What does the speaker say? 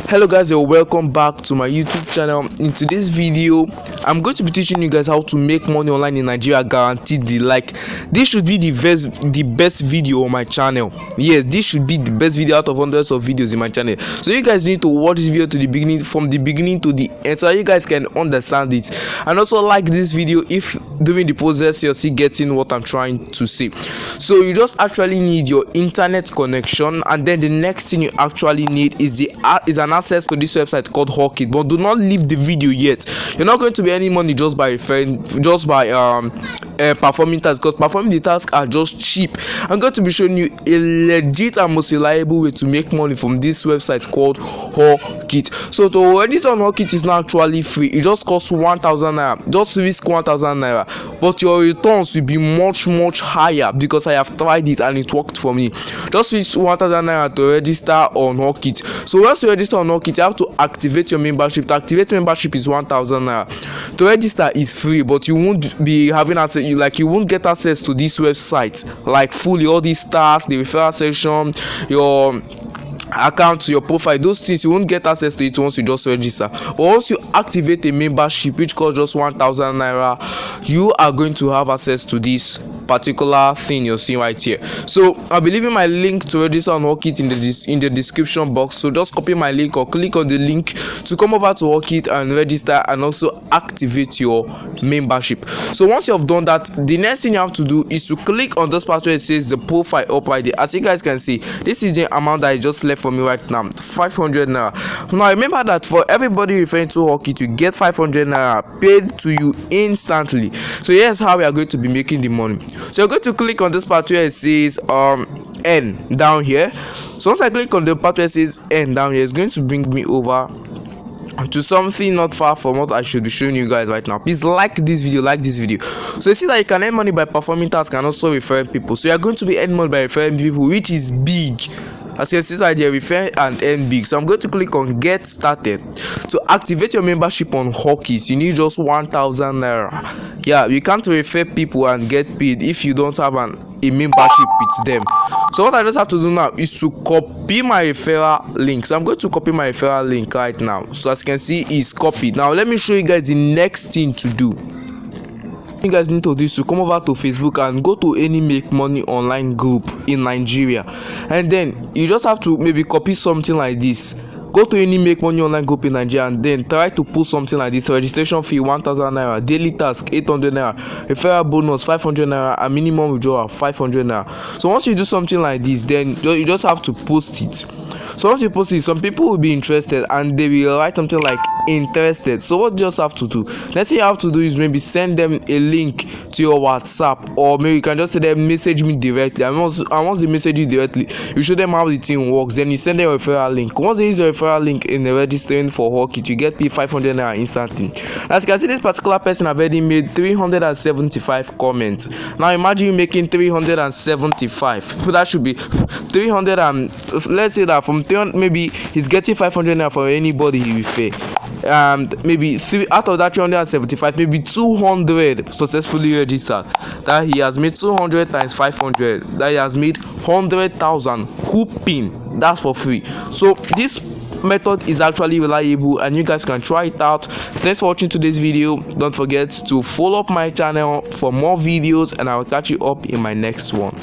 Hello guys, and welcome back to my YouTube channel. In today's video I'm going to be teaching you guys how to make money online in Nigeria guaranteedly. Like, this should be the best video on my channel. Yes, this should be the best video out of hundreds of videos in my channel. So you guys need to watch this video to the beginning, from the beginning to the end, so you guys can understand it. And also like this video if during the process you're still getting what I'm trying to say. So you just actually need your internet connection, and then the next thing you actually need is an access to this website called Hawkit. But do not leave the video yet. You're not going to be any money just by performing tasks, because performing the tasks are just cheap. I'm going to be showing you a legit and most reliable way to make money from this website called Hawkit. So to register on Hawkit is not actually free. It just costs 1,000 naira. Just risk 1,000 naira, but your returns will be much higher, because I have tried it and it worked for me. Just risk 1,000 naira to register on Hawkit. So once you register on Hawkit, you have to activate your membership. To activate membership is 1,000 naira. To register is free, but you won't be having access. You won't get access to this website like fully. All these tasks, the referral section, your account, your profile, those things you won't get access to it once you just register. But once you activate a membership which costs just 1,000 naira, you are going to have access to this particular thing you're seeing right here. So I'll be leaving my link to register on Hawkit in the description box. So just copy my link or click on the link to come over to Hawkit and register, and also activate your membership. So once you have done that, the next thing you have to do is to click on this part where it says the profile up right there. As you guys can see, this is the amount that I just left for me right now, 500 naira. Now remember that for everybody referring to Hawkit, you get 500 naira paid to you instantly. So here's how we are going to be making the money. So you're going to click on this part where it says N down here. So once I click on the part where it says N down here, it's going to bring me over to something not far from what I should be showing you guys right now. Please like this video. So you see that you can earn money by performing tasks and also referring people. So you're going to be earning money by referring people, which is big. As you can see right here, refer and earn big. So I'm going to click on get started. To activate your membership on Hawkit, you need just 1,000 naira. Yeah, you can't refer people and get paid if you don't have a membership with them. So what I just have to do now is to copy my referral link. So I'm going to copy my referral link right now. So as you can see, it's copied. Now let me show you guys the next thing to do. You guys need to do is to come over to Facebook and go to any make money online group in Nigeria, and then you just have to maybe copy something like this. Go to any make money online group in Nigeria, and then try to put something like this: registration fee 1,000 naira, daily task 800 naira, referral bonus 500 naira, and minimum withdrawal 500 naira. So once you do something like this, then you just have to post it. So once you post it, some people will be interested and they will write something like interested. So what you just have to do, let's say you have to do is maybe send them a link to your WhatsApp, or maybe you can just say them message me directly. And once they message you directly, you show them how the thing works. Then you send them a referral link. Once they use your referral link in the registering for Hawkit, you get paid 500 naira instantly. As you can see, this particular person have already made 375 comments. Now imagine you making 375. So that should be 300, and let's say that from 300, maybe he's getting 500 naira for anybody he refer. And maybe out of that 375, maybe 200 successfully registered. That he has made 200 times 500. That he has made 100,000 hooping. That's for free. So this method is actually reliable, and you guys can try it out. Thanks for watching today's video. Don't forget to follow up my channel for more videos, and I will catch you up in my next one.